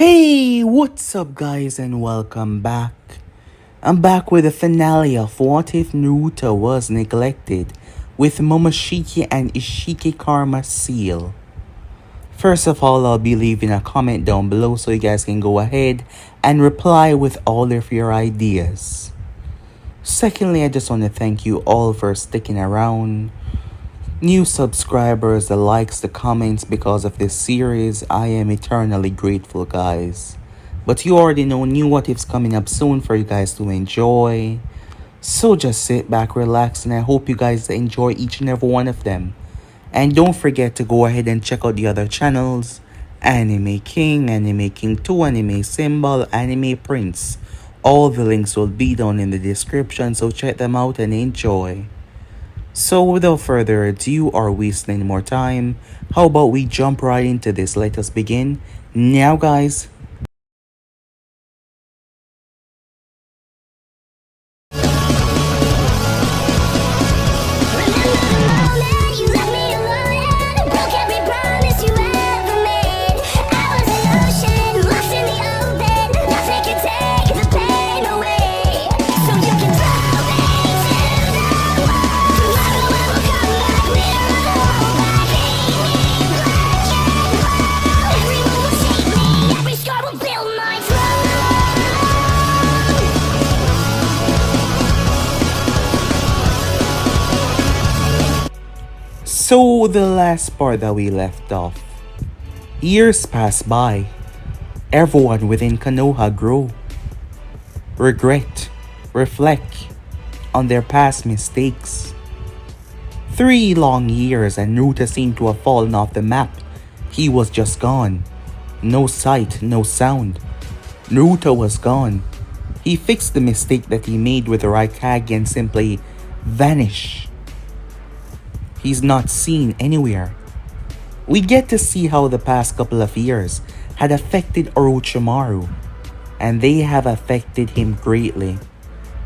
Hey, what's up, guys, and welcome back. I'm back with the finale of What If Naruto Was Neglected with Momoshiki and Ishiki Karma Seal. First of all, I'll be leaving a comment down below so you guys can go ahead and reply with all of your ideas. Secondly, I just want to thank you all for sticking around. New subscribers, the likes, the comments because of this series. I am eternally grateful, guys. But you already know new what ifs coming up soon for you guys to enjoy. So just sit back, relax, and I hope you guys enjoy each and every one of them. And don't forget to go ahead and check out the other channels: Anime King, Anime King 2, Anime Symbol, Anime Prince. All the links will be down in the description, so check them out and enjoy. So without further ado or wasting any more time, how about we jump right into this? Let us begin now, guys. So the last part that we left off. Years pass by. Everyone within Konoha grow. Regret. Reflect on their past mistakes. 3 long years and Naruto seemed to have fallen off the map. He was just gone. No sight, no sound. Naruto was gone. He fixed the mistake that he made with the Raikage and simply vanished. He's not seen anywhere. We get to see how the past couple of years had affected Orochimaru, and they have affected him greatly.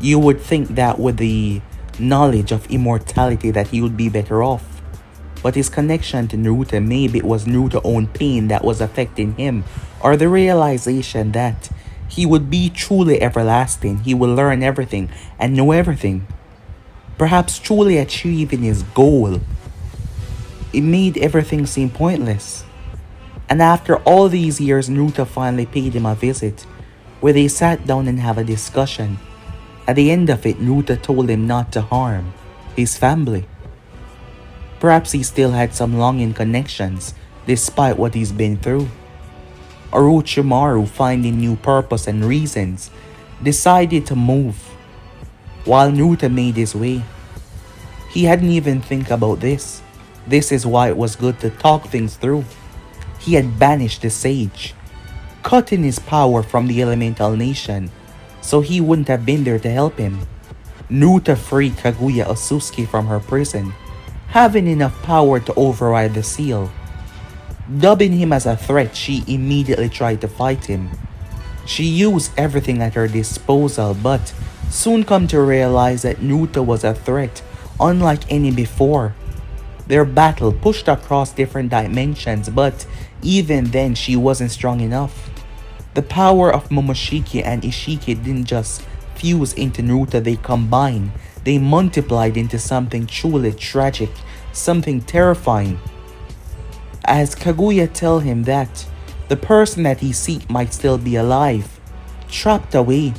You would think that with the knowledge of immortality that he would be better off. But his connection to Naruto, maybe it was Naruto's own pain that was affecting him, or the realization that he would be truly everlasting, he will learn everything and know everything. Perhaps truly achieving his goal. It made everything seem pointless. And after all these years, Naruto finally paid him a visit, where they sat down and have a discussion. At the end of it, Naruto told him not to harm his family. Perhaps he still had some longing connections, despite what he's been through. Orochimaru, finding new purpose and reasons, decided to move, while Naruto made his way. He hadn't even think about this. This is why it was good to talk things through. He had banished the sage, cutting his power from the elemental nation, so he wouldn't have been there to help him. Naruto freed Kaguya Otsutsuki from her prison, having enough power to override the seal. Dubbing him as a threat, she immediately tried to fight him. She used everything at her disposal, but soon come to realize that Naruto was a threat unlike any before. Their battle pushed across different dimensions, but even then she wasn't strong enough. The power of Momoshiki and Ishiki didn't just fuse into Naruto, they combined. They multiplied into something truly tragic, something terrifying. As Kaguya tell him that the person that he seek might still be alive, trapped away,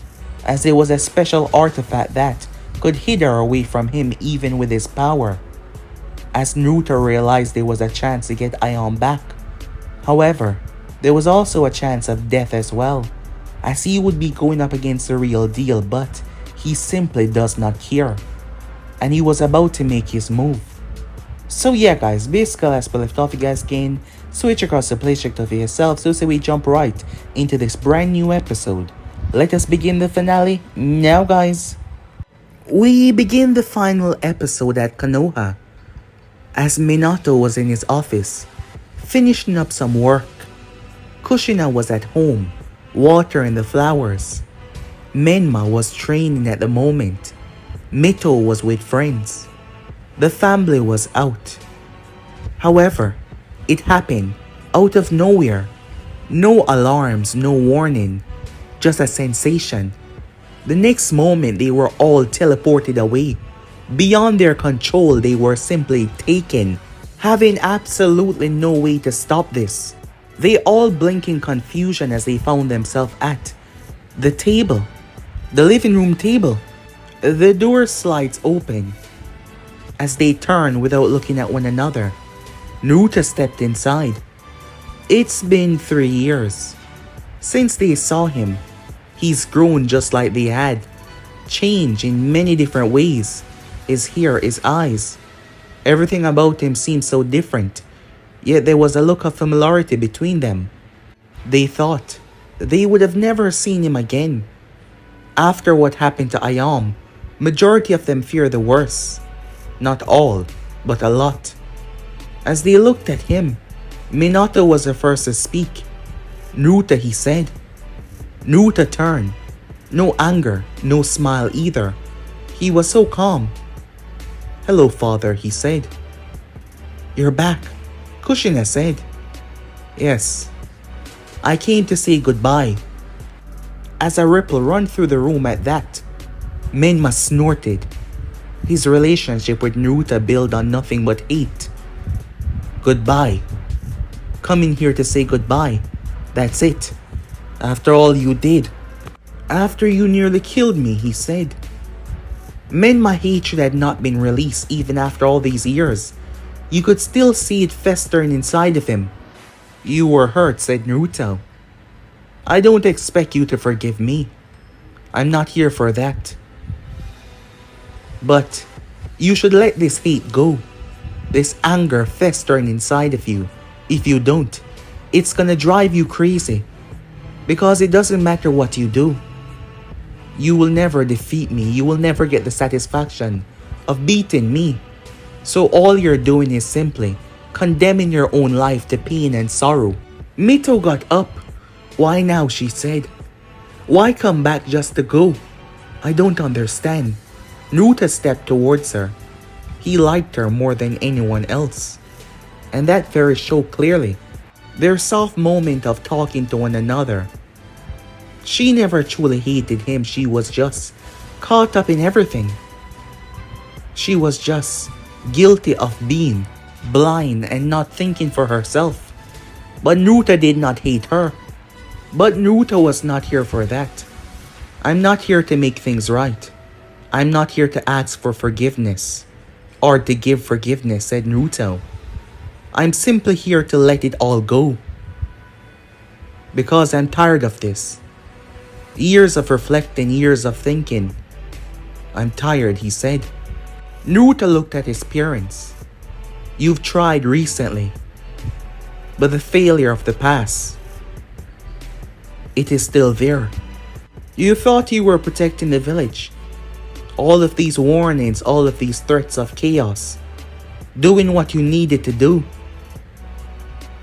as there was a special artifact that could hid her away from him even with his power. As Naruto realized there was a chance to get Ion back. However, there was also a chance of death as well, as he would be going up against the real deal, but he simply does not care. And he was about to make his move. So yeah, guys, basically as per left off, you guys can switch across the place, check out for yourself. So say we jump right into this brand new episode. Let us begin the finale now, guys. We begin the final episode at Konoha, as Minato was in his office, finishing up some work. Kushina was at home, watering the flowers. Menma was training at the moment. Mito was with friends. The family was out. However, it happened out of nowhere. No alarms, no warning, just a sensation. The next moment, they were all teleported away. Beyond their control, they were simply taken, having absolutely no way to stop this. They all blinked in confusion as they found themselves at the table, the living room table. The door slides open. As they turn without looking at one another, Naruto stepped inside. It's been 3 years since they saw him. He's grown just like they had, changed in many different ways. His hair, his eyes, everything about him seemed so different, yet there was a look of familiarity between them. They thought they would have never seen him again. After what happened to Ayam, majority of them fear the worst. Not all, but a lot. As they looked at him, Minato was the first to speak. Naruto, he said. Naruto turned. No anger, no smile either. He was so calm. Hello, father, he said. You're back, Kushina said. Yes. I came to say goodbye. As a ripple ran through the room at that, Menma snorted. His relationship with Naruto built on nothing but hate. Goodbye. Coming here to say goodbye. That's it. After all you did. After you nearly killed me, he said. Menma hatred had not been released even after all these years. You could still see it festering inside of him. You were hurt, said Naruto. I don't expect you to forgive me. I'm not here for that. But you should let this hate go. This anger festering inside of you. If you don't, it's gonna drive you crazy. Because it doesn't matter what you do. You will never defeat me. You will never get the satisfaction of beating me. So all you're doing is simply condemning your own life to pain and sorrow. Mito got up. Why now, she said. Why come back just to go? I don't understand. Naruto stepped towards her. He liked her more than anyone else. And that very showed clearly. Their soft moment of talking to one another. She never truly hated him. She was just caught up in everything. She was just guilty of being blind and not thinking for herself. But Naruto did not hate her. But Naruto was not here for that. I'm not here to make things right. I'm not here to ask for forgiveness. Or to give forgiveness, said Naruto. I'm simply here to let it all go. Because I'm tired of this. Years of reflecting, years of thinking. I'm tired, he said. Naruto looked at his parents. You've tried recently. But the failure of the past, it is still there. You thought you were protecting the village. All of these warnings, all of these threats of chaos. Doing what you needed to do.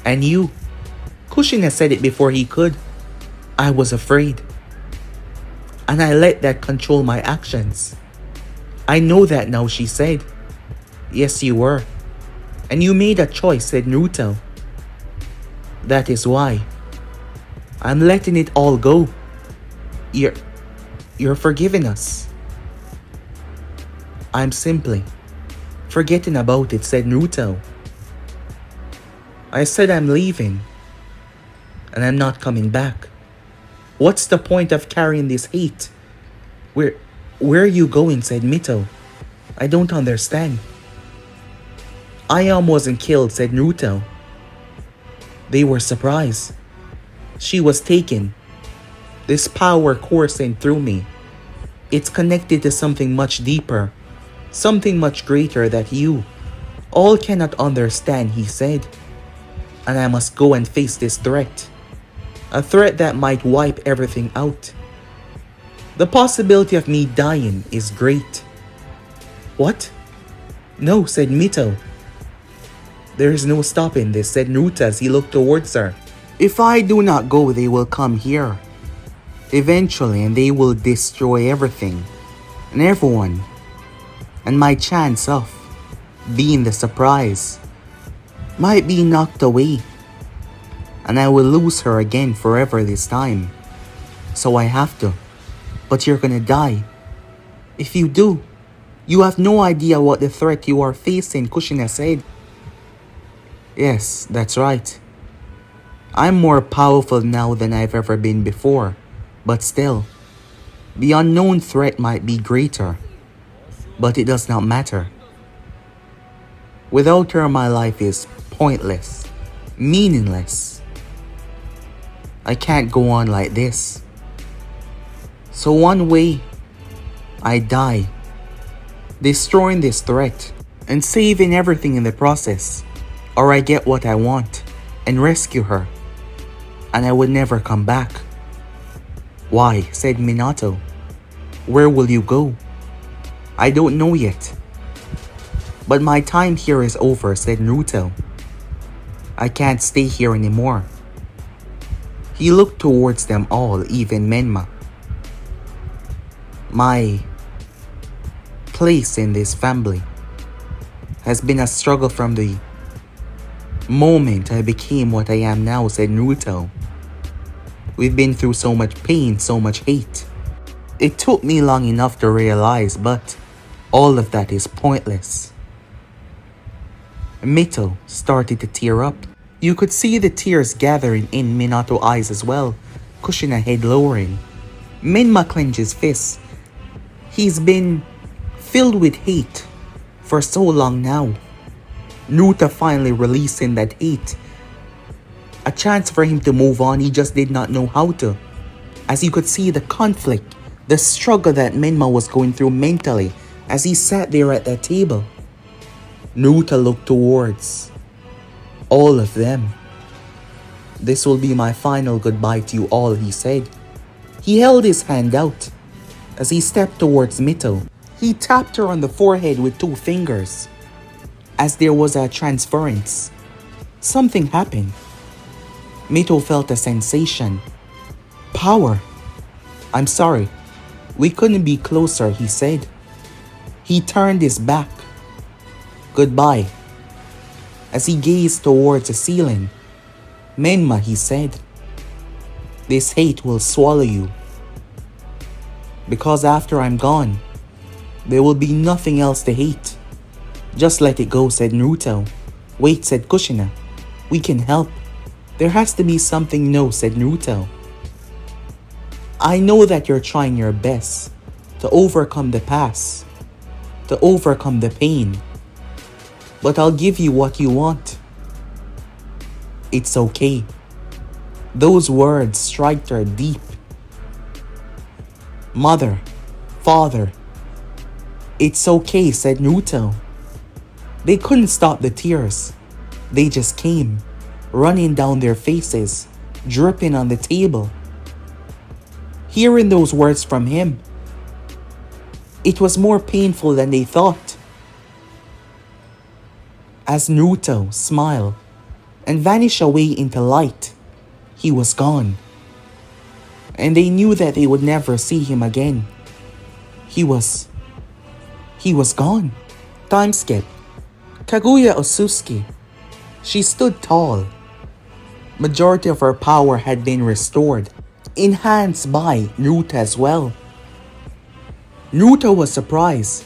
And you, Kushina said it before he could. I was afraid. And I let that control my actions. I know that now, she said. Yes, you were. And you made a choice, said Naruto. That is why. I'm letting it all go. You're forgiving us. I'm simply forgetting about it, said Naruto. I said I'm leaving. And I'm not coming back. What's the point of carrying this hate? Where are you going, said Mito. I don't understand. Ayam wasn't killed, said Naruto. They were surprised. She was taken. This power coursing through me. It's connected to something much deeper. Something much greater that you all cannot understand, he said. And I must go and face this threat. A threat that might wipe everything out. The possibility of me dying is great. What? No, said Mito. There is no stopping this, said Naruto as he looked towards her. If I do not go, they will come here. Eventually, and they will destroy everything. And everyone. And my chance of being the surprise might be knocked away. and I will lose her again forever this time. So I have to. But you're gonna die. If you do, you have no idea what the threat you are facing, Kushina said. Yes, that's right. I'm more powerful now than I've ever been before, but still, the unknown threat might be greater, but it does not matter. Without her, my life is pointless, meaningless. I can't go on like this. So one way, I die, destroying this threat and saving everything in the process, or I get what I want and rescue her, and I would never come back. Why? Said Minato. Where will you go? I don't know yet. But my time here is over, said Naruto. I can't stay here anymore. He looked towards them all, even Menma. My place in this family has been a struggle from the moment I became what I am now, said Naruto. We've been through so much pain, so much hate. It took me long enough to realize, but all of that is pointless. Mito started to tear up. You could see the tears gathering in Minato's eyes as well, Kushina head lowering. Menma clenches fists. He's been filled with hate for so long now. Naruto finally releasing that hate. A chance for him to move on, he just did not know how to. As you could see the conflict, the struggle that Menma was going through mentally as he sat there at that table. Naruto looked towards all of them. This will be my final goodbye to you all, he said. He held his hand out. As he stepped towards Mito, he tapped her on the forehead with 2 fingers. As there was a transference, something happened. Mito felt a sensation. Power. I'm sorry. We couldn't be closer, he said. He turned his back. Goodbye. As he gazed towards the ceiling, Menma, he said, this hate will swallow you. Because after I'm gone, there will be nothing else to hate. Just let it go, said Naruto. Wait, said Kushina. We can help. There has to be something. No, said Naruto. I know that you're trying your best to overcome the past, to overcome the pain. But I'll give you what you want. It's okay. Those words strike her deep. Mother, father. It's okay, said Naruto. They couldn't stop the tears. They just came, running down their faces, dripping on the table. Hearing those words from him, it was more painful than they thought. As Naruto smiled and vanished away into light, he was gone. And they knew that they would never see him again. He was gone. Time skip. Kaguya Otsutsuki. She stood tall. Majority of her power had been restored, enhanced by Naruto as well. Naruto was surprised.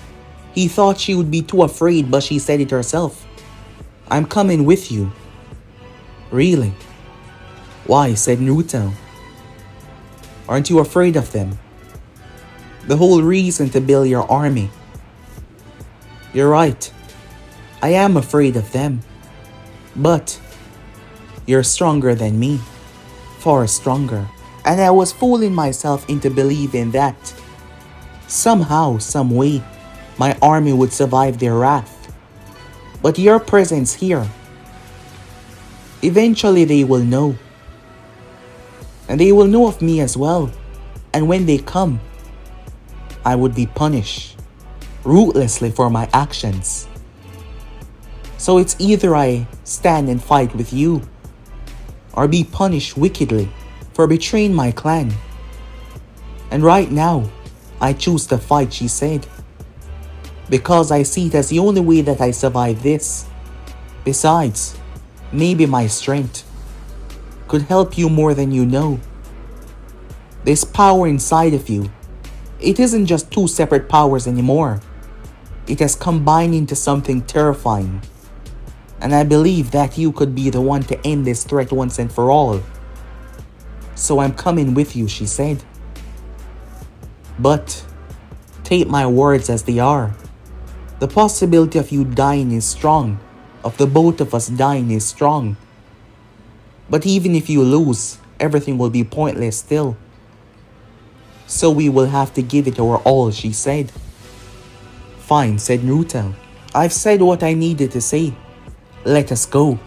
He thought she would be too afraid, but she said it herself. I'm coming with you. Really? Why? Said Naruto. Aren't you afraid of them? The whole reason to build your army. You're right. I am afraid of them. But you're stronger than me. Far stronger. And I was fooling myself into believing that somehow, some way, my army would survive their wrath. But your presence here, eventually they will know. And they will know of me as well. And when they come, I would be punished ruthlessly for my actions. So it's either I stand and fight with you, or be punished wickedly for betraying my clan. And right now, I choose to fight, she said. Because I see it as the only way that I survive this. Besides, maybe my strength could help you more than you know. This power inside of you, it isn't just two separate powers anymore. It has combined into something terrifying. And I believe that you could be the one to end this threat once and for all. So I'm coming with you, she said. But take my words as they are. The possibility of you dying is strong. Of the both of us dying is strong. But even if you lose, everything will be pointless still. So we will have to give it our all, she said. Fine, said Naruto. I've said what I needed to say. Let us go.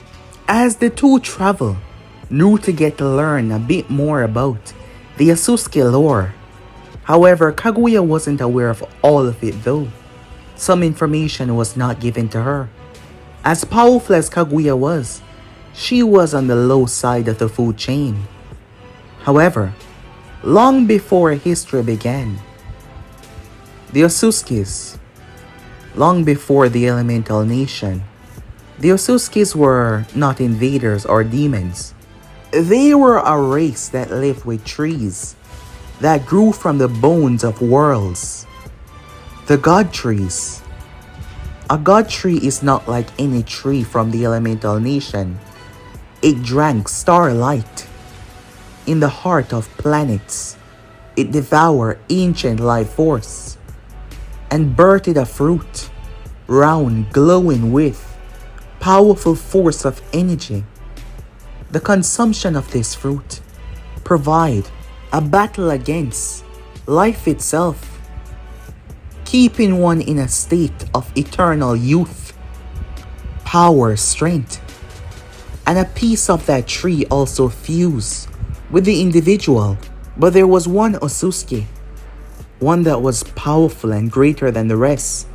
As the two travel, Naruto get to learn a bit more about the Otsutsuki lore. However, Kaguya wasn't aware of all of it though. Some information was not given to her. As powerful as Kaguya was, she was on the low side of the food chain. However, long before history began, the Otsutsukis, long before the elemental nation, the Otsutsukis were not invaders or demons. They were a race that lived with trees that grew from the bones of worlds. The god trees. A god tree is not like any tree from the elemental nation. It drank starlight. In the heart of planets, it devoured ancient life force and birthed a fruit, round, glowing with powerful force of energy. The consumption of this fruit provide a battle against life itself, keeping one in a state of eternal youth, power, strength, and a piece of that tree also fused with the individual. But there was one Otsutsuki, one that was powerful and greater than the rest.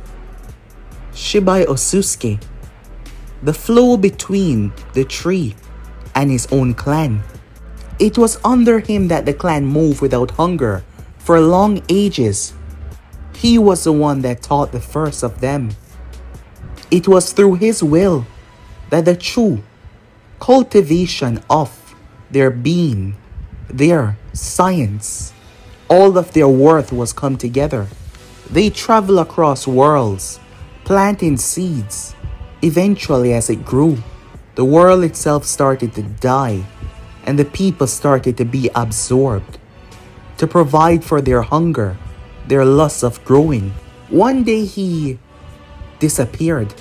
Shibai Otsutsuki, the flow between the tree and his own clan. It was under him that the clan moved without hunger for long ages. He was the one that taught the first of them. It was through his will that the true cultivation of their being, their science, all of their worth was come together. They travel across worlds, planting seeds. Eventually, as it grew, the world itself started to die, and the people started to be absorbed to provide for their hunger, their lust of growing. One day he disappeared.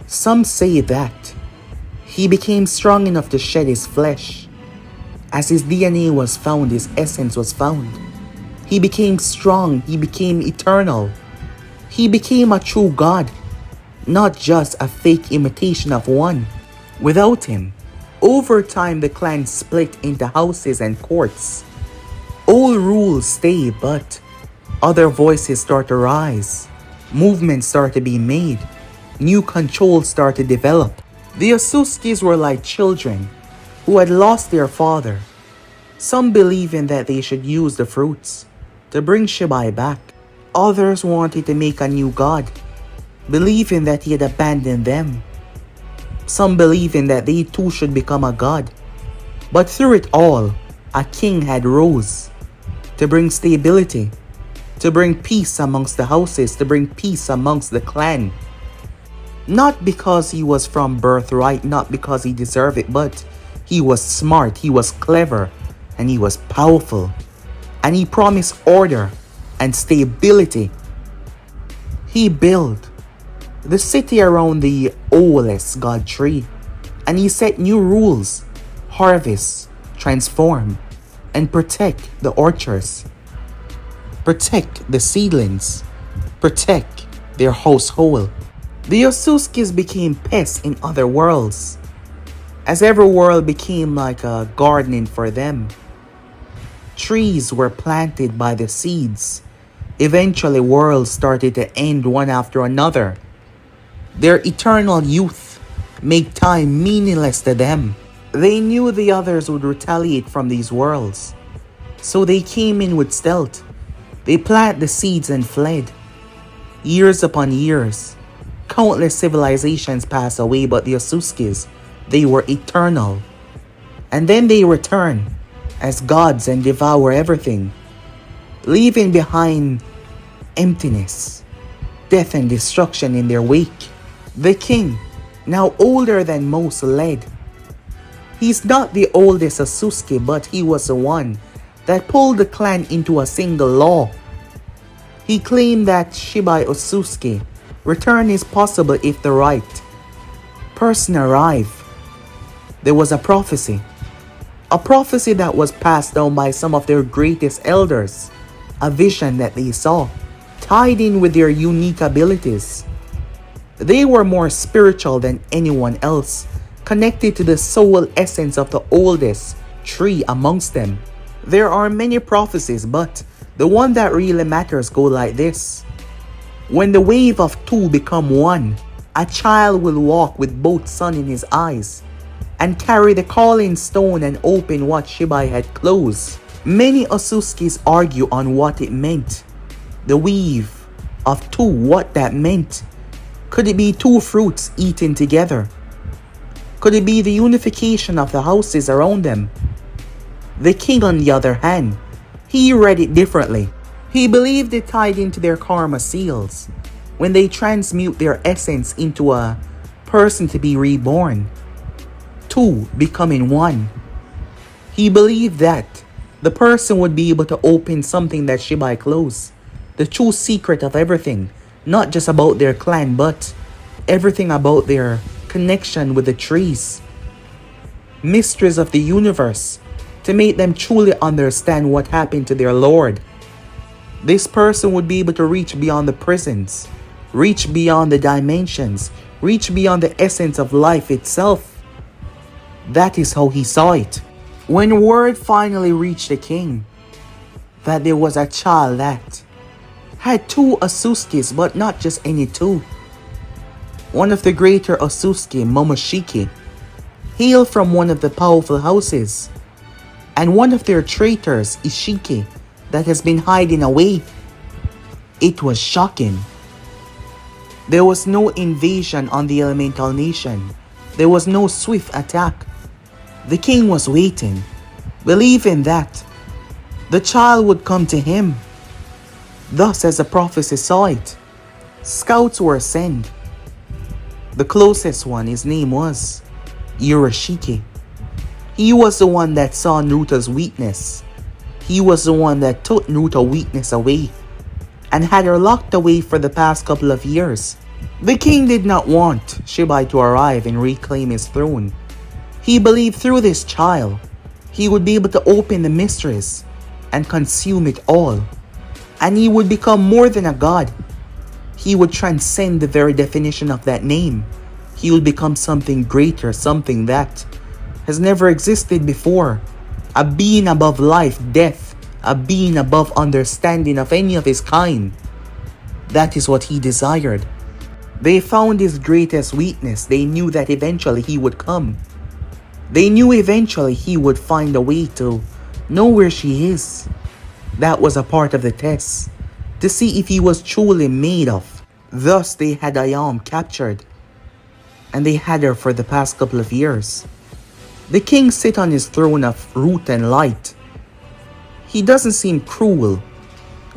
Some say that he became strong enough to shed his flesh. As his DNA was found, his essence was found. He became strong, he became eternal. He became a true god, not just a fake imitation of one. Without him, over time the clan split into houses and courts. Old rules stay, but other voices start to rise. Movements start to be made. New controls start to develop. The Otsutsukis were like children who had lost their father. Some believing that they should use the fruits to bring Shibai back. Others wanted to make a new god, believing that he had abandoned them. Some believing that they too should become a god. But through it all, a king had rose to bring stability, to bring peace amongst the houses, to bring peace amongst the clan. Not because he was from birthright, not because he deserved it, but he was smart, he was clever, and he was powerful. And he promised order and stability. He built the city around the oldest god tree, and he set new rules: harvest, transform, and protect the orchards, protect the seedlings, protect their household. The Otsutsukis became pests in other worlds, as every world became like a gardening for them. Trees were planted by the seeds. Eventually, worlds started to end one after another. Their eternal youth made time meaningless to them. They knew the others would retaliate from these worlds, so they came in with stealth. They planted the seeds and fled. Years upon years, countless civilizations passed away, but the Otsutsukis, they were eternal. And then they return as gods and devour everything, leaving behind emptiness, death and destruction in their wake. The king, now older than most, led. He's not the oldest Otsutsuki, but he was the one that pulled the clan into a single law. He claimed that Shibai Otsutsuki return is possible if the right person arrive. There was a prophecy that was passed down by some of their greatest elders, a vision that they saw, tied in with their unique abilities. They were more spiritual than anyone else, connected to the soul essence of the oldest tree amongst them. There are many prophecies, but the one that really matters go like this. When the wave of two become one, a child will walk with both sun in his eyes and carry the calling stone and open what Shibai had closed. Many Otsutsukis argue on what it meant. The weave of two, what that meant. Could it be two fruits eaten together? Could it be the unification of the houses around them? The king, on the other hand, he read it differently. He believed it tied into their karma seals, when they transmute their essence into a person to be reborn, two becoming one. He believed that the person would be able to open something that Shibai closed, the true secret of everything, not just about their clan, but everything about their connection with the trees, mysteries of the universe, to make them truly understand what happened to their lord. This person would be able to reach beyond the prisons, reach beyond the dimensions, reach beyond the essence of life itself. That is how he saw it. When word finally reached the king that there was a child that had two Otsutsukis, but not just any two. One of the greater Otsutsuki, Momoshiki, hailed from one of the powerful houses, and one of their traitors, Ishiki, that has been hiding away. It was shocking. There was no invasion on the elemental nation. There was no swift attack. The king was waiting, believing that the child would come to him. Thus, as the prophecy saw it, scouts were sent. The closest one, his name was Ishiki. He was the one that saw Naruto's weakness. He was the one that took Naruto's weakness away and had her locked away for the past couple of years. The king did not want Shibai to arrive and reclaim his throne. He believed through this child, he would be able to open the mysteries and consume it all. And he would become more than a god. He would transcend the very definition of that name. He would become something greater, something that has never existed before. A being above life, death, a being above understanding of any of his kind. That is what he desired. They found his greatest weakness. They knew that eventually he would come. They knew eventually he would find a way to know where she is. That was a part of the test, to see if he was truly made of. Thus they had Ayam captured, and they had her for the past couple of years. The king sit on his throne of root and light. He doesn't seem cruel,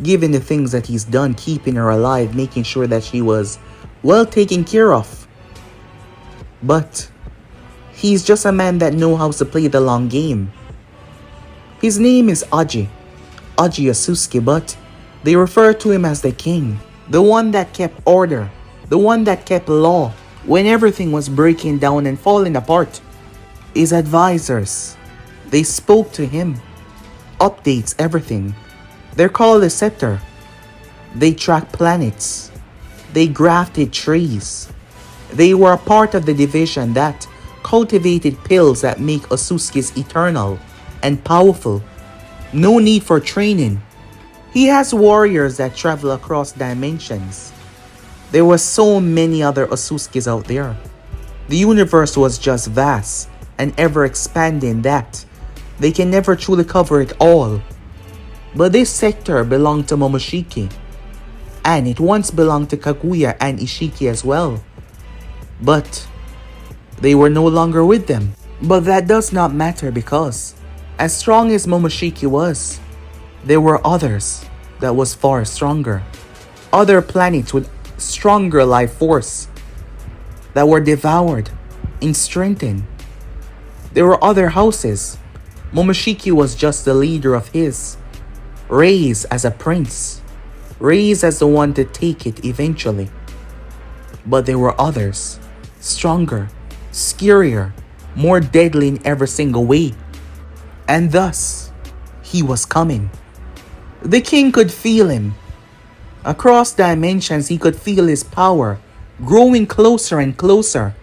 given the things that he's done, keeping her alive, making sure that she was well taken care of. But he's just a man that knows how to play the long game. His name is Aji Otsutsuki, but they refer to him as the king, the one that kept order, the one that kept law when everything was breaking down and falling apart. His advisors, they spoke to him, updates everything. They're called the scepter. They track planets. They grafted trees. They were a part of the division that cultivated pills that make Otsutsukis eternal and powerful. No need for training. He has warriors that travel across dimensions. There were so many other Otsutsukis out there. The universe was just vast and ever expanding that they can never truly cover it all. But this sector belonged to Momoshiki, and it once belonged to Kaguya and Ishiki as well. But they were no longer with them. But that does not matter because, as strong as Momoshiki was, there were others that was far stronger. Other planets with stronger life force that were devoured and strengthened. There were other houses. Momoshiki was just the leader of his, raised as a prince, raised as the one to take it eventually. But there were others, stronger, scarier, more deadly in every single way. And thus, he was coming. The king could feel him. Across dimensions, he could feel his power growing closer and closer.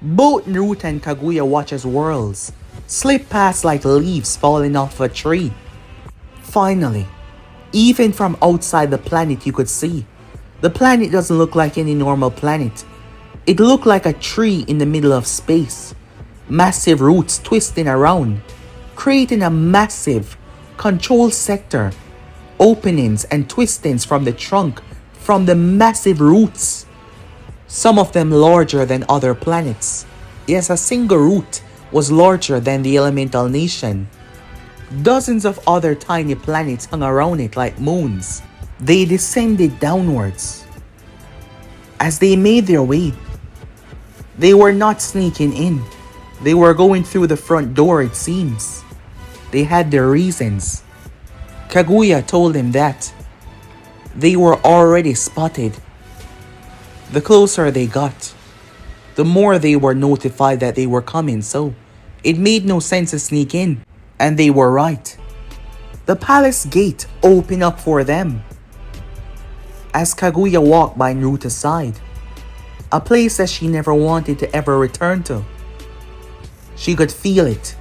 Both Naruto and Kaguya watch as worlds slip past like leaves falling off a tree. Finally, even from outside the planet you could see, the planet doesn't look like any normal planet. It looked like a tree in the middle of space. Massive roots twisting around, creating a massive control sector. Openings and twistings from the trunk, from the massive roots. Some of them larger than other planets. Yes, a single root was larger than the elemental nation. Dozens of other tiny planets hung around it like moons. They descended downwards. As they made their way, they were not sneaking in. They were going through the front door, it seems. They had their reasons. Kaguya told him that they were already spotted. The closer they got, the more they were notified that they were coming, so it made no sense to sneak in. And they were right. The palace gate opened up for them. As Kaguya walked by Naruto's side, a place that she never wanted to ever return to. She could feel it.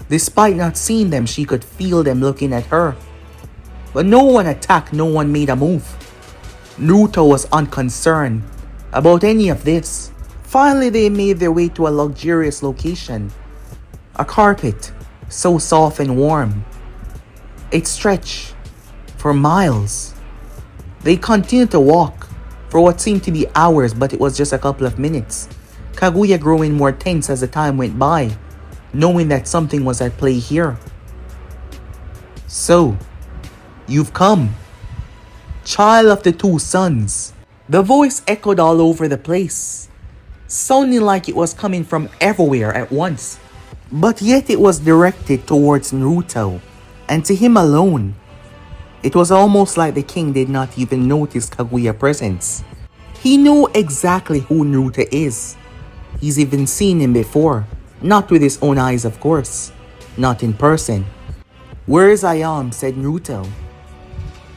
Despite not seeing them, she could feel them looking at her. But no one attacked, no one made a move. Naruto was unconcerned about any of this. Finally, they made their way to a luxurious location. A carpet, so soft and warm. It stretched for miles. They continued to walk for what seemed to be hours, but it was just a couple of minutes. Kaguya growing more tense as the time went by, knowing that something was at play here. So, you've come, child of the two suns. The voice echoed all over the place, sounding like it was coming from everywhere at once. But yet it was directed towards Naruto, and to him alone. It was almost like the king did not even notice Kaguya's presence. He knew exactly who Naruto is. He's even seen him before, not with his own eyes of course, not in person. "Where's Ayam?" said Naruto.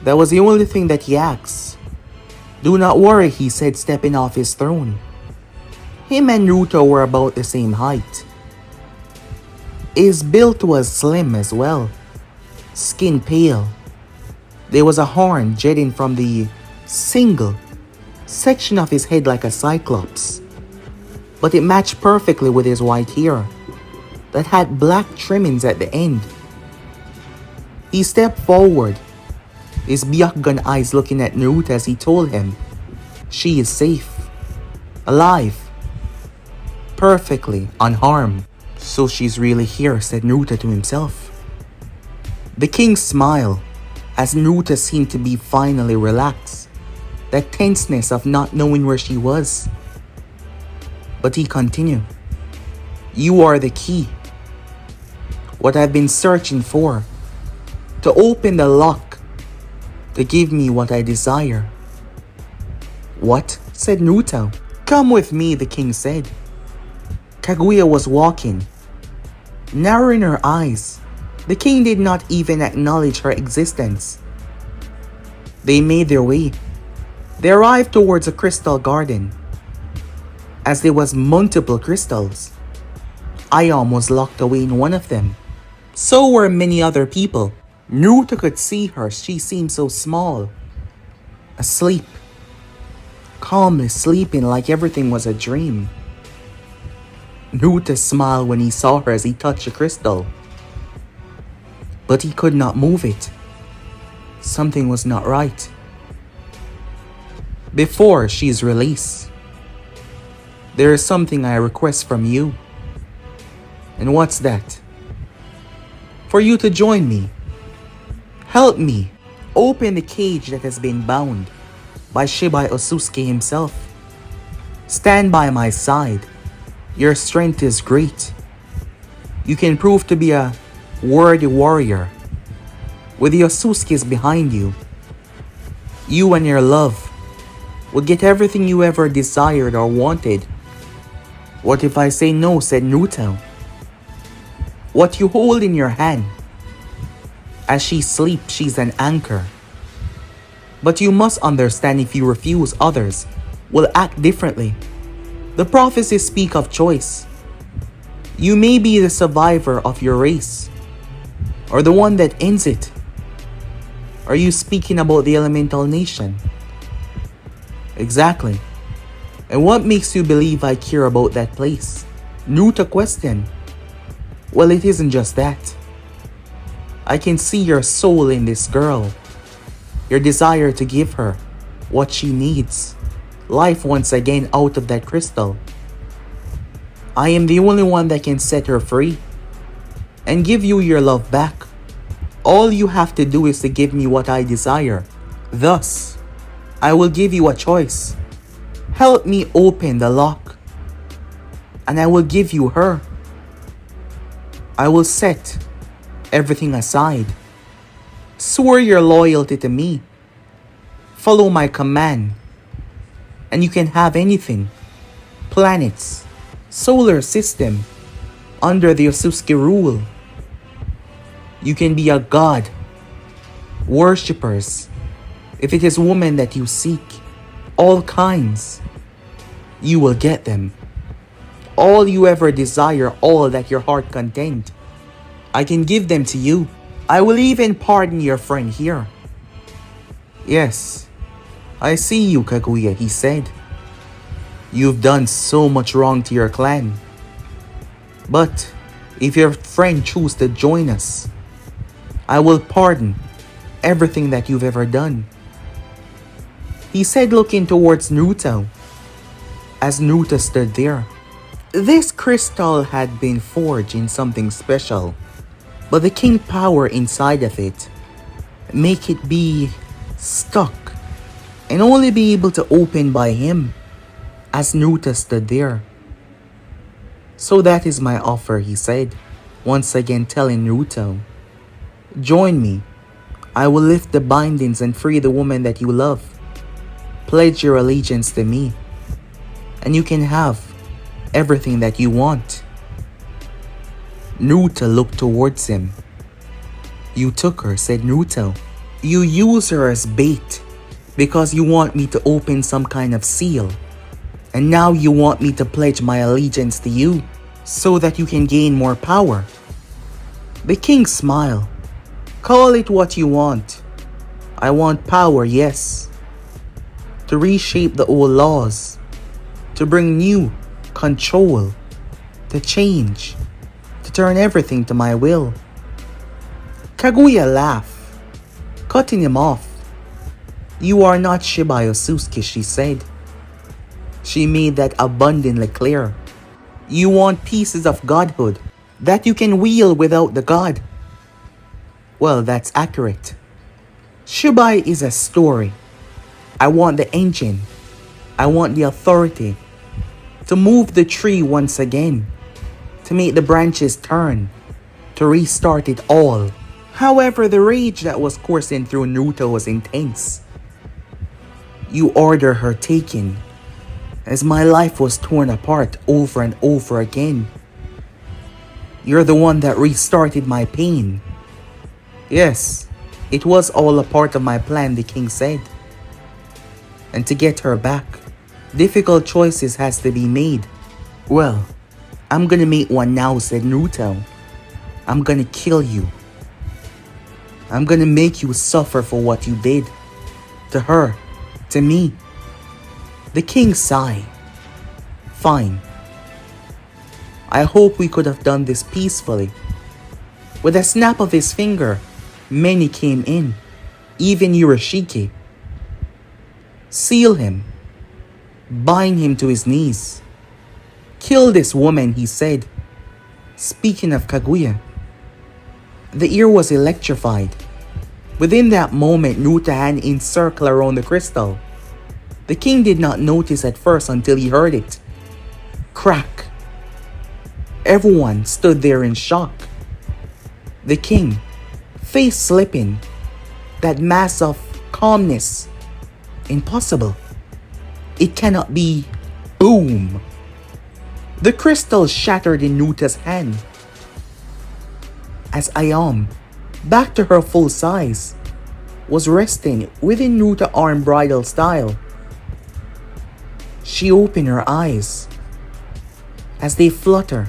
That was the only thing that he asked. "Do not worry," he said, stepping off his throne. Him and Naruto were about the same height. His build was slim as well, skin pale. There was a horn jetting from the single section of his head like a cyclops, but it matched perfectly with his white hair that had black trimmings at the end. He stepped forward, his Byakugan eyes looking at Naruto as he told him, "She is safe, alive, perfectly unharmed." "So she's really here," said Naruto to himself. The king smiled as Naruto seemed to be finally relaxed, that tenseness of not knowing where she was. But he continued, "You are the key, what I've been searching for, to open the lock, to give me what I desire." "What?" said Naruto. "Come with me," the king said. Kaguya was walking, narrowing her eyes. The king did not even acknowledge her existence. They made their way. They arrived towards a crystal garden. As there was multiple crystals, Ayam was locked away in one of them. So were many other people. Naruto could see her. She seemed so small, asleep, calmly sleeping like everything was a dream. Naruto smiled when he saw her as he touched the crystal. But he could not move it. Something was not right. "Before she is released, there is something I request from you." And what's that? For you to join me. Help me. Open the cage that has been bound by Shibai Otsutsuki himself. Stand by my side. Your strength is great. You can prove to be a worthy warrior. With the Otsutsukis behind you, you and your love would get everything you ever desired or wanted. What if I say no, said Naruto? What you hold in your hand. As she sleeps, she's an anchor. But you must understand, if you refuse, others will act differently. The prophecies speak of choice. You may be the survivor of your race, or the one that ends it. Are you speaking about the elemental nation? Exactly. And what makes you believe I care about that place? Naruto questioned. Well, it isn't just that. I can see your soul in this girl. Your desire to give her what she needs. Life once again out of that crystal. I am the only one that can set her free and give you your love back. All you have to do is to give me what I desire. Thus, I will give you a choice. Help me open the lock, and I will give you her. I will set everything aside. Swear your loyalty to me. Follow my command, and you can have anything. Planets, solar system, under the Otsutsuki rule. You can be a god. Worshippers. If it is women that you seek, all kinds, you will get them. All you ever desire, all that your heart content, I can give them to you. I will even pardon your friend here. Yes, I see you, Kaguya, he said. You've done so much wrong to your clan. But if your friend chooses to join us, I will pardon everything that you've ever done. He said, looking towards Naruto, as Naruto stood there. This crystal had been forged in something special, but the king power inside of it make it be stuck and only be able to open by him, as Naruto stood there. So that is my offer, he said, once again telling Naruto, join me. I will lift the bindings and free the woman that you love. Pledge your allegiance to me, and you can have everything that you want. Naruto looked towards him. You took her, said Naruto. You use her as bait because you want me to open some kind of seal. And now you want me to pledge my allegiance to you so that you can gain more power. The king smiled. Call it what you want. I want power, yes. To reshape the old laws. To bring new control. To change. To turn everything to my will. Kaguya laughed, cutting him off. You are not Shibai Otsutsuki, she said. She made that abundantly clear. You want pieces of godhood that you can wield without the god. Well, that's accurate. Shibai is a story. I want the engine. I want the authority to move the tree once again, to make the branches turn, to restart it all. However, the rage that was coursing through Naruto was intense. You order her taken, as my life was torn apart over and over again. You're the one that restarted my pain. Yes, it was all a part of my plan, the king said. And to get her back, difficult choices has to be made. Well, I'm gonna make one now, said Naruto. I'm gonna kill you. I'm gonna make you suffer for what you did. To her, to me. The king sighed. Fine. I hope we could have done this peacefully. With a snap of his finger, many came in, even Ishiki. Seal him. Bind him to his knees. Kill this woman, he said. Speaking of Kaguya, the ear was electrified. Within that moment, Naruto's hand encircled around the crystal. The king did not notice at first until he heard it. Crack. Everyone stood there in shock. The king, face slipping, that mass of calmness. Impossible. It cannot be. Boom. The crystal shattered in Naruto's hand. As Ayam, back to her full size, was resting within Naruto's arm bridal style. She opened her eyes as they flutter,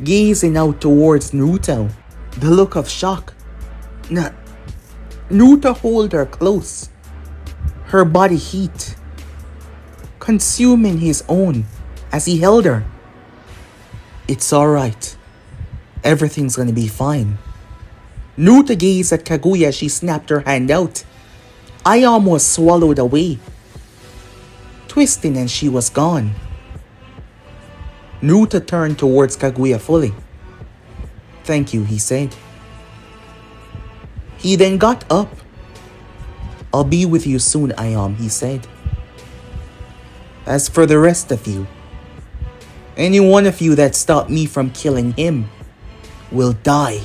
gazing out towards Naruto. The look of shock. Naruto held her close, her body heat consuming his own as he held her. It's alright. Everything's gonna be fine. Naruto gazed at Kaguya as she snapped her hand out. I almost swallowed away, twisting, and she was gone. Naruto turned towards Kaguya fully. Thank you, he said. He then got up. I'll be with you soon, Ayam, he said. As for the rest of you, any one of you that stopped me from killing him will die.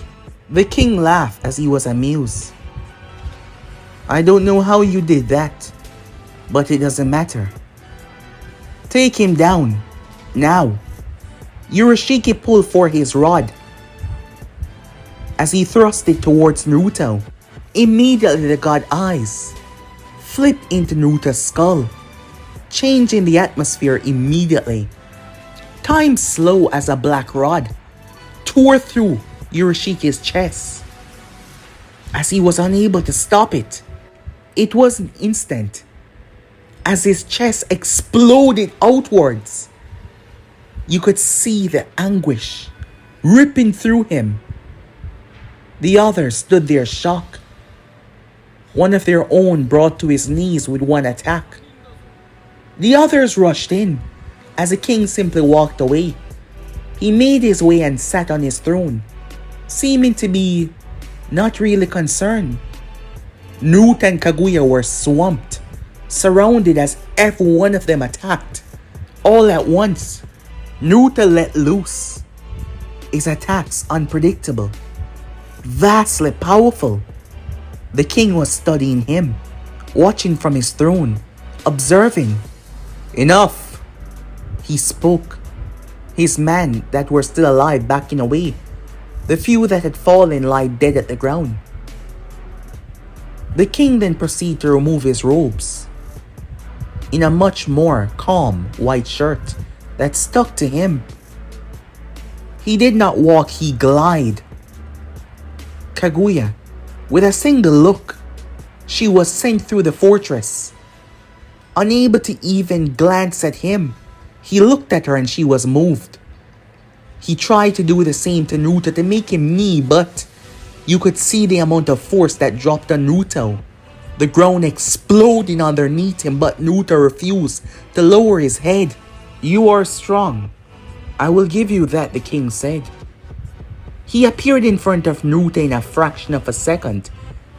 The king laughed as he was amused. I don't know how you did that, but it doesn't matter. Take him down, now. Ishiki pulled for his rod. As he thrust it towards Naruto, immediately the god eyes flipped into Naruto's skull, changing the atmosphere immediately. Time slow as a black rod tore through Ishiki's chest. As he was unable to stop it, it was an instant as his chest exploded outwards. You could see the anguish ripping through him. The others stood there shocked. One of their own brought to his knees with one attack. The others rushed in as the king simply walked away. He made his way and sat on his throne, seeming to be not really concerned. Naruto and Kaguya were swamped, surrounded as every one of them attacked. All at once, Naruto let loose. His attacks unpredictable, vastly powerful. The king was studying him, watching from his throne, observing. Enough, he spoke. His men that were still alive backing away. The few that had fallen lie dead at the ground. The king then proceeded to remove his robes. In a much more calm white shirt that stuck to him. He did not walk, he glided. Kaguya, with a single look, she was sent through the fortress. Unable to even glance at him, he looked at her and she was moved. He tried to do the same to Naruto to make him knee, but you could see the amount of force that dropped on Naruto. The ground exploding underneath him, but Naruto refused to lower his head. You are strong. I will give you that, the king said. He appeared in front of Naruto in a fraction of a second,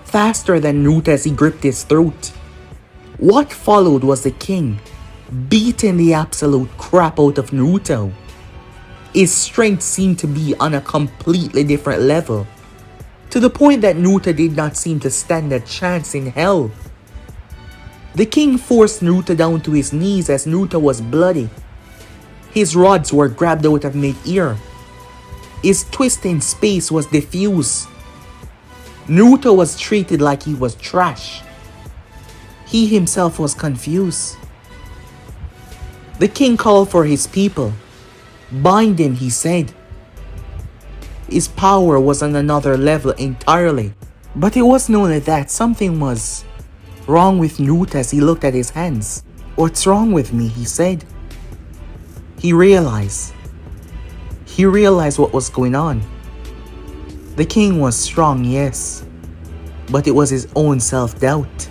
faster than Naruto as he gripped his throat. What followed was the king beating the absolute crap out of Naruto. His strength seemed to be on a completely different level, to the point that Naruto did not seem to stand a chance in hell. The king forced Naruto down to his knees as Naruto was bloody. His rods were grabbed out of mid-ear. His twist in space was diffused. Naruto was treated like he was trash. He himself was confused. The king called for his people. Bind him, he said. His power was on another level entirely. But it wasn't only that, something was wrong with Naruto as he looked at his hands. What's wrong with me, he said. He realized what was going on. The king was strong, yes, but it was his own self-doubt.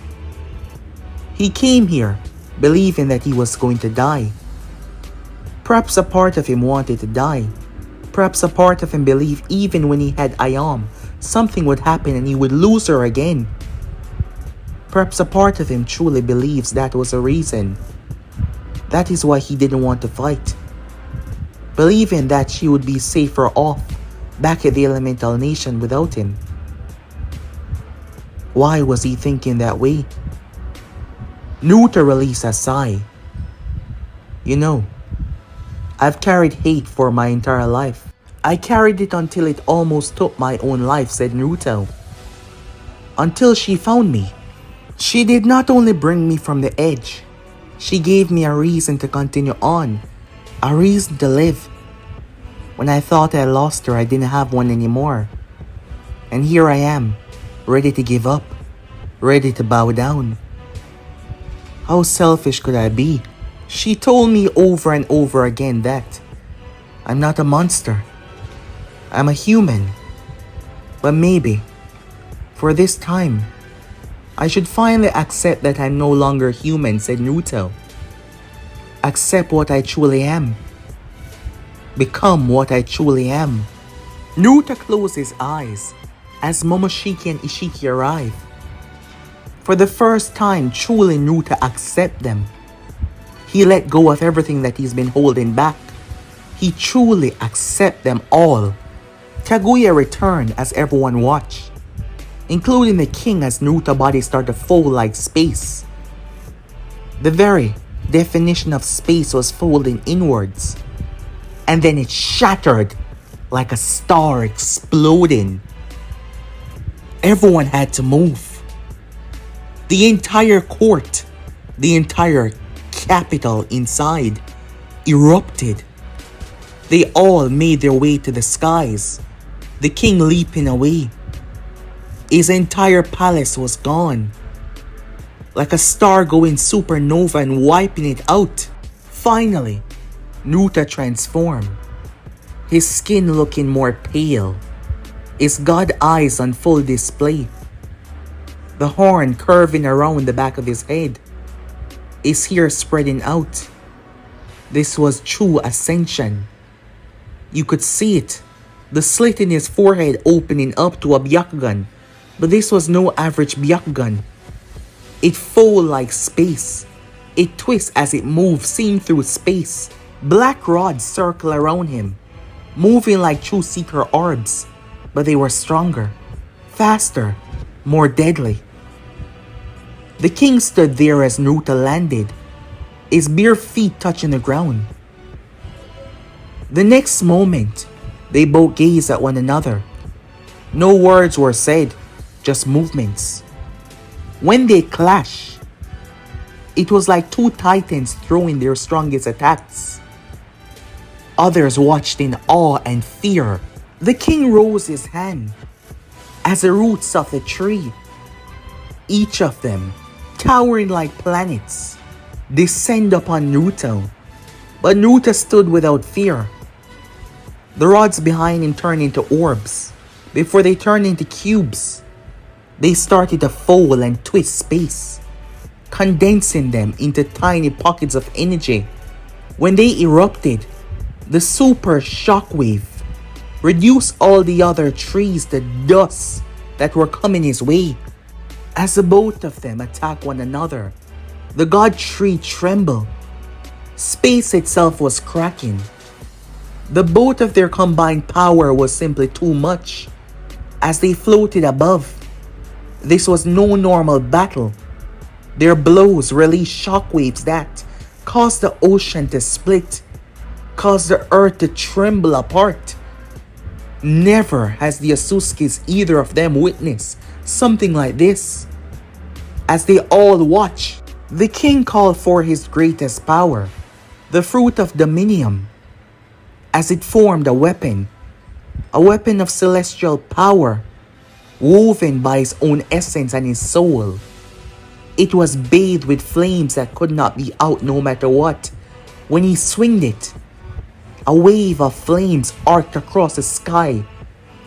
He came here believing that he was going to die. Perhaps a part of him wanted to die, Perhaps a part of him believed even when he had Ayam, something would happen and he would lose her again. Perhaps a part of him truly believes that was a reason. That is why he didn't want to fight. Believing that she would be safer off back at the elemental nation without him. Why was he thinking that way? Naruto released a sigh. You know, I've carried hate for my entire life. I carried it until it almost took my own life, said Naruto. Until she found me. She did not only bring me from the edge, she gave me a reason to continue on, a reason to live. When I thought I lost her, I didn't have one anymore. And here I am, ready to give up, ready to bow down. How selfish could I be? She told me over and over again that I'm not a monster. I'm a human. But maybe, for this time, I should finally accept that I'm no longer human, said Naruto. Accept what I truly am. Become what I truly am. Naruto closed his eyes as Momoshiki and Ishiki arrive. For the first time, truly Naruto accept them. He let go of everything that he's been holding back. He truly accept them all. Kaguya returned as everyone watched, including the king as Naruto's body started to fold like space. The very definition of space was folding inwards. And then it shattered like a star exploding. Everyone had to move. The entire court, the entire capital inside, erupted. They all made their way to the skies, the king leaping away. His entire palace was gone. Like a star going supernova and wiping it out. Finally, Naruto transformed. His skin looking more pale. His god eyes on full display. The horn curving around the back of his head. His hair spreading out. This was true ascension. You could see it. The slit in his forehead opening up to a Byakugan. But this was no average Byakugan. It folded like space. It twists as it moves, seen through space. Black rods circle around him, moving like true seeker orbs. But they were stronger, faster, more deadly. The king stood there as Naruto landed, his bare feet touching the ground. The next moment, they both gazed at one another. No words were said, just movements. When they clashed, it was like two titans throwing their strongest attacks. Others watched in awe and fear. The king rose his hand as the roots of the tree, each of them towering like planets, descend upon Naruto. But Naruto stood without fear. The rods behind him turned into orbs. Before they turned into cubes, they started to fold and twist space, condensing them into tiny pockets of energy. When they erupted, the super shockwave reduced all the other trees to dust that were coming his way. As the both of them attacked one another, the god tree trembled. Space itself was cracking. The both of their combined power was simply too much. As they floated above, this was no normal battle. Their blows released shockwaves that caused the ocean to split, caused the earth to tremble apart. Never has the Otsutsukis, either of them, witnessed something like this. As they all watched, the king called for his greatest power, the fruit of Dominium, as it formed a weapon of celestial power, woven by his own essence and his soul. It was bathed with flames that could not be out no matter what. When he swinged it, a wave of flames arced across the sky,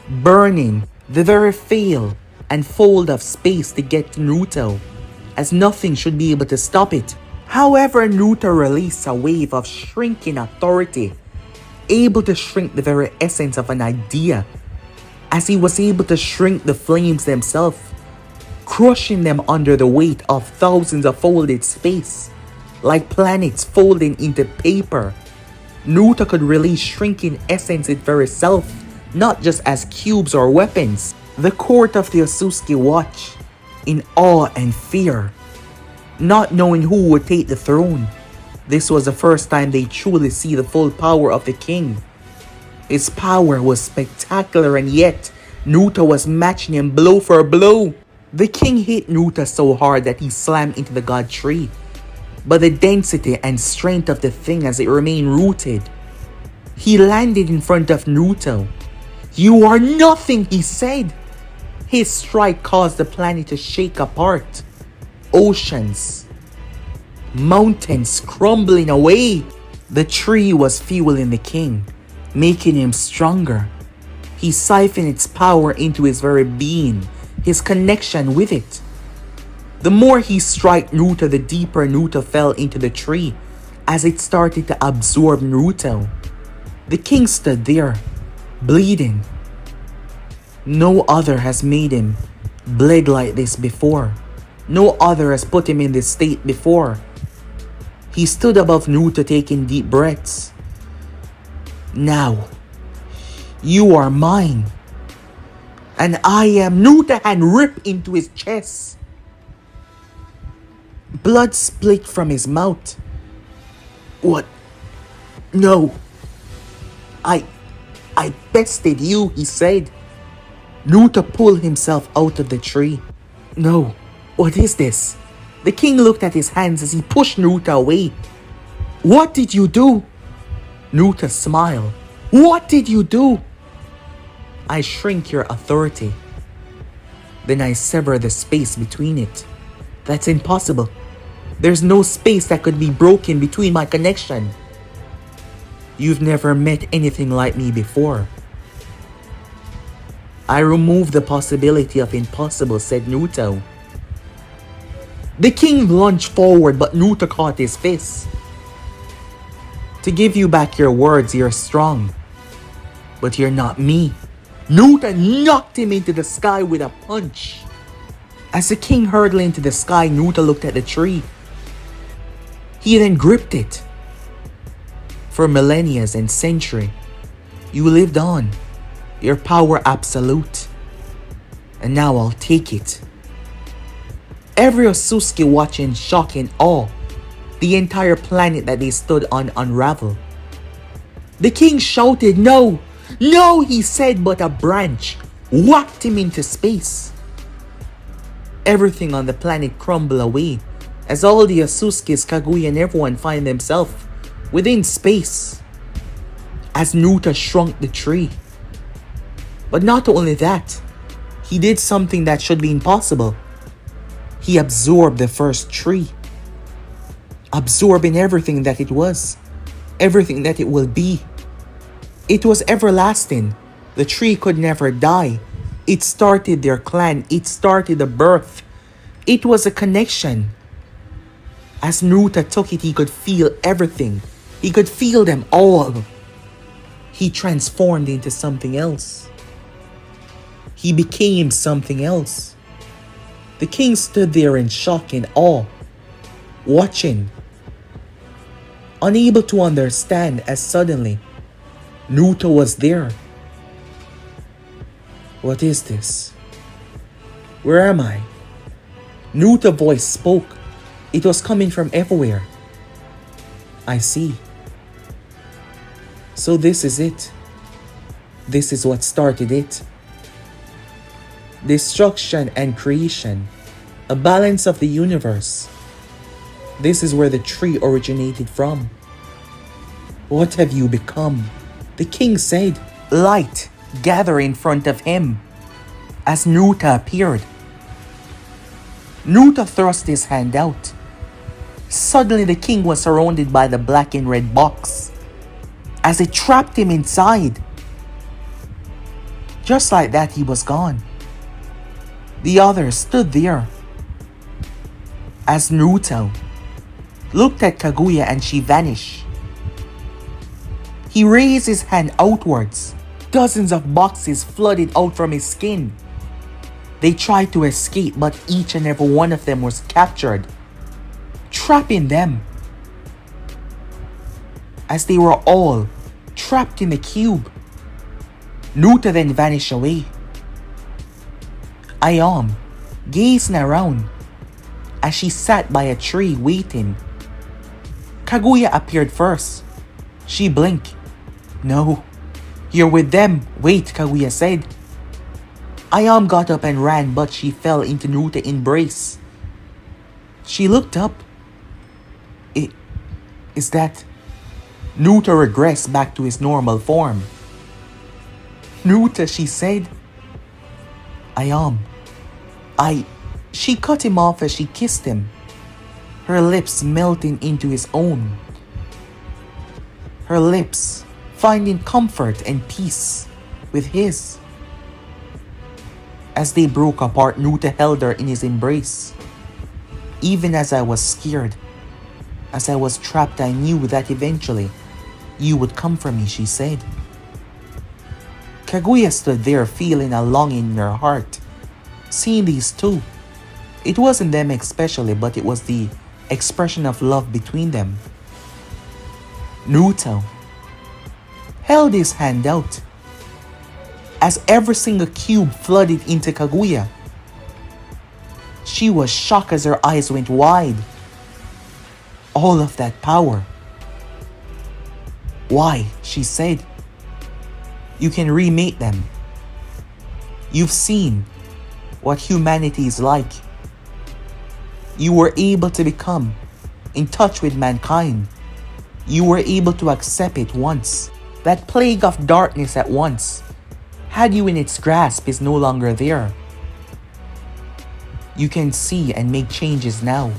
burning the very veil and fold of space to get to Naruto, as nothing should be able to stop it. However, Naruto released a wave of shrinking authority able to shrink the very essence of an idea, as he was able to shrink the flames themselves, crushing them under the weight of thousands of folded space, like planets folding into paper. Naruto could release shrinking essence its very self, not just as cubes or weapons. The court of the Otsutsuki watched, in awe and fear, not knowing who would take the throne. This was the first time they truly see the full power of the king. His power was spectacular, and yet Naruto was matching him blow for blow. The king hit Naruto so hard that he slammed into the god tree, but the density and strength of the thing as it remained rooted. He landed in front of Naruto. "You are nothing," he said. His strike caused the planet to shake apart. Oceans, mountains crumbling away. The tree was fueling the king, making him stronger. He siphoned its power into his very being, his connection with it. The more he struck Naruto, the deeper Naruto fell into the tree as it started to absorb Naruto. The king stood there, bleeding. No other has made him bleed like this before. No other has put him in this state before. He stood above Naruto, taking deep breaths. "Now, you are mine. And I am." Naruto's hand ripped into his chest. Blood split from his mouth. "What? No. I bested you," he said. Naruto pulled himself out of the tree. "No. What is this?" The king looked at his hands as he pushed Naruto away. "What did you do?" Naruto smiled. "What did you do?" "I shrink your authority. Then I sever the space between it." "That's impossible. There's no space that could be broken between my connection." "You've never met anything like me before." "I remove the possibility of impossible," said Naruto. The king lunged forward, but Naruto caught his fist. "To give you back your words, you're strong. But you're not me." Naruto knocked him into the sky with a punch. As the king hurtled into the sky, Naruto looked at the tree. He then gripped it. For millennia and centuries, you lived on, your power absolute. And now I'll take it. Every Otsutsuki watched in shock and awe. The entire planet that they stood on unraveled. The king shouted, "No! No!" he said, but a branch whacked him into space. Everything on the planet crumbled away as all the Otsutsukis, Kaguya, and everyone find themselves within space as Naruto shrunk the tree. But not only that, he did something that should be impossible. He absorbed the first tree, absorbing everything that it was, everything that it will be. It was everlasting. The tree could never die. It started their clan. It started a birth. It was a connection. As Naruto took it, he could feel everything. He could feel them all. He transformed into something else. He became something else. The king stood there in shock and awe, watching, unable to understand as suddenly Naruto was there. What is this? Where am I? Naruto's voice spoke. It was coming from everywhere. I see. So this is it. This is what started it. Destruction and creation. A balance of the universe. This is where the tree originated from. What have you become? The king said. Light gathered in front of him as Naruto appeared. Naruto thrust his hand out. Suddenly the king was surrounded by the black and red box as it trapped him inside. Just like that, he was gone. The others stood there as Naruto looked at Kaguya and she vanished. He raised his hand outwards. Dozens of boxes flooded out from his skin. They tried to escape, but each and every one of them was captured, trapping them. As they were all trapped in the cube, Nuta then vanished away. Ayam gazing around as she sat by a tree waiting. Kaguya appeared first. She blinked. "No, you're with them. Wait," Kaguya said. Ayam got up and ran, but she fell into Nuta's embrace. She looked up. Is that... Nuta regressed back to his normal form. "Nuta," she said. "Ayam, She cut him off as she kissed him, her lips melting into his own. Her lips finding comfort and peace with his. As they broke apart, Nuta held her in his embrace. "Even as I was scared, as I was trapped, I knew that eventually you would come for me," she said. Kaguya stood there feeling a longing in her heart, seeing these two. It wasn't them especially, but it was the expression of love between them. Naruto held his hand out as every single cube flooded into Kaguya. She was shocked as her eyes went wide. All of that power. "Why?" she said. "You can remake them. You've seen what humanity is like. You were able to become in touch with mankind. You were able to accept it once. That plague of darkness at once had you in its grasp is no longer there. You can see and make changes now.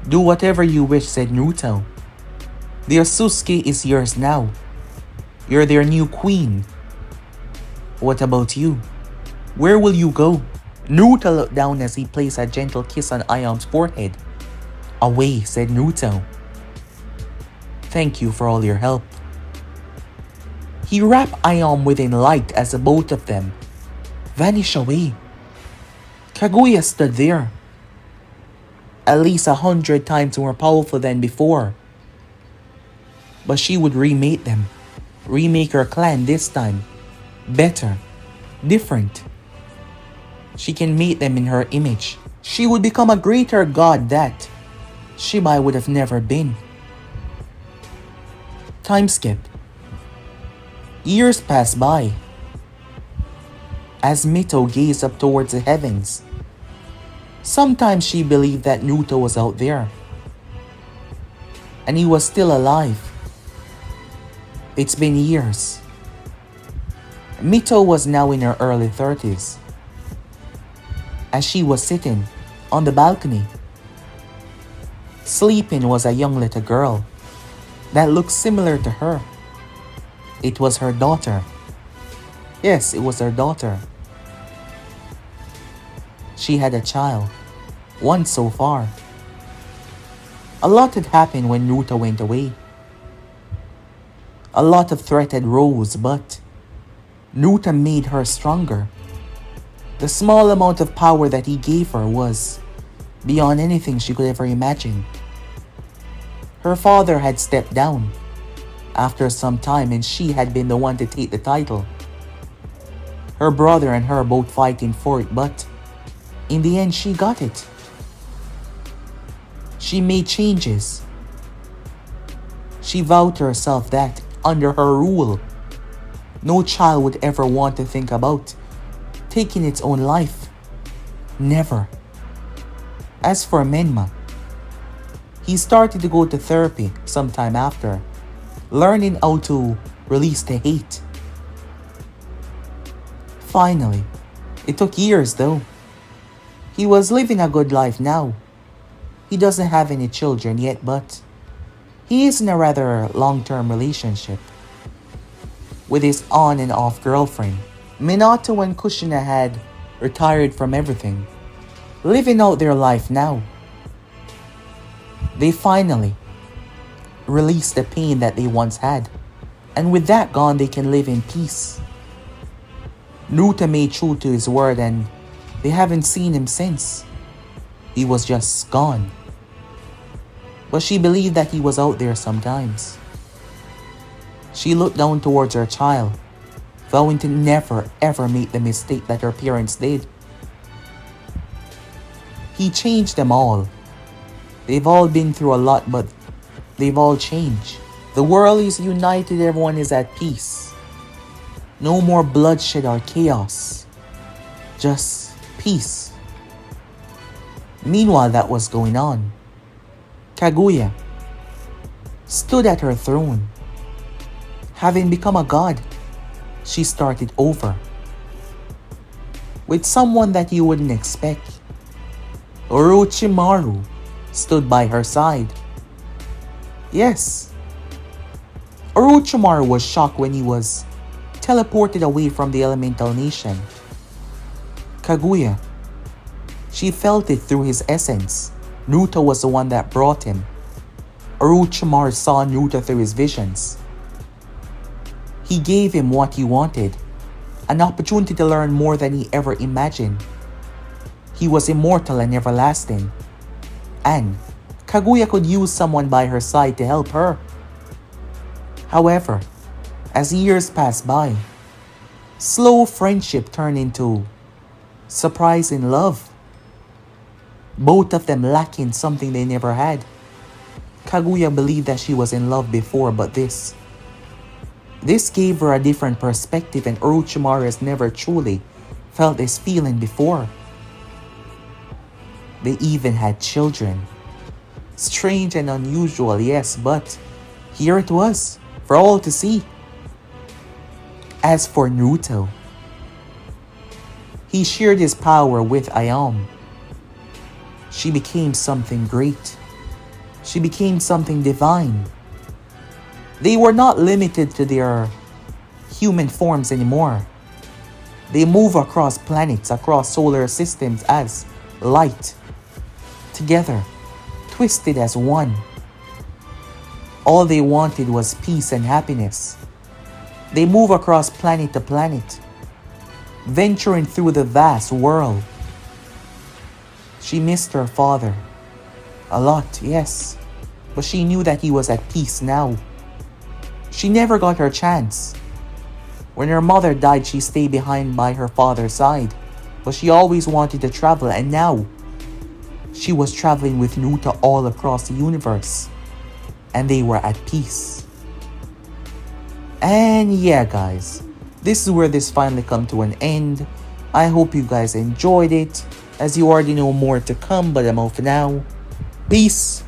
Do whatever you wish," said Naruto. "The Otsutsuki is yours now. You're their new queen. What about you? Where will you go?" Naruto looked down as he placed a gentle kiss on Ayam's forehead. "Away," said Naruto. "Thank you for all your help." He wrapped Ayam within light as the both of them vanished away. Kaguya stood there, at least 100 times more powerful than before. But she would remake them, remake her clan this time, better, different. She can mate them in her image. She would become a greater god that Shibai would have never been. Time skip. Years passed by. As Mito gazed up towards the heavens, sometimes she believed that Naruto was out there, and he was still alive. It's been years. Mito was now in her early 30s. As she was sitting on the balcony, sleeping was a young little girl that looked similar to her. It was her daughter. Yes, it was her daughter. She had a child, one so far. A lot had happened when Naruto went away. A lot of threat had rose, but Naruto made her stronger. The small amount of power that he gave her was beyond anything she could ever imagine. Her father had stepped down after some time, and she had been the one to take the title. Her brother and her both fighting for it, but in the end she got it. She made changes. She vowed to herself that under her rule, no child would ever want to think about taking its own life. Never. As for Menma, he started to go to therapy sometime after, learning how to release the hate. Finally, it took years though. He was living a good life now. He doesn't have any children yet, but he is in a rather long-term relationship with his on and off girlfriend. Minato and Kushina had retired from everything, living out their life now. They finally release the pain that they once had. And with that gone, they can live in peace. Naruto made true to his word and they haven't seen him since. He was just gone. But she believed that he was out there sometimes. She looked down towards her child, vowing to never ever make the mistake that her parents did. He changed them all. They've all been through a lot, but they've all changed. The world is united, everyone is at peace. No more bloodshed or chaos. Just peace. Meanwhile, that was going on. Kaguya stood at her throne. Having become a god, she started over. With someone that you wouldn't expect. Orochimaru stood by her side. Yes, Orochimaru was shocked when he was teleported away from the elemental nation. Kaguya, she felt it through his essence. Naruto was the one that brought him. Orochimaru saw Naruto through his visions. He gave him what he wanted, an opportunity to learn more than he ever imagined. He was immortal and everlasting. And Kaguya could use someone by her side to help her. However, as years passed by, slow friendship turned into surprising love. Both of them lacking something they never had. Kaguya believed that she was in love before, but this gave her a different perspective, and Orochimaru has never truly felt this feeling before. They even had children. Strange and unusual, yes, but here it was, for all to see. As for Naruto, he shared his power with Ayame. She became something great. She became something divine. They were not limited to their human forms anymore. They move across planets, across solar systems as light. Together, twisted as one. All they wanted was peace and happiness. They move across planet to planet, venturing through the vast world. She missed her father. A lot, yes, but she knew that he was at peace now. She never got her chance. When her mother died, she stayed behind by her father's side, but she always wanted to travel, and now she was traveling with Naruto all across the universe, and they were at peace. And yeah, guys, this is where this finally come to an end. I hope you guys enjoyed it. As you already know, more to come, but I'm out for now. Peace.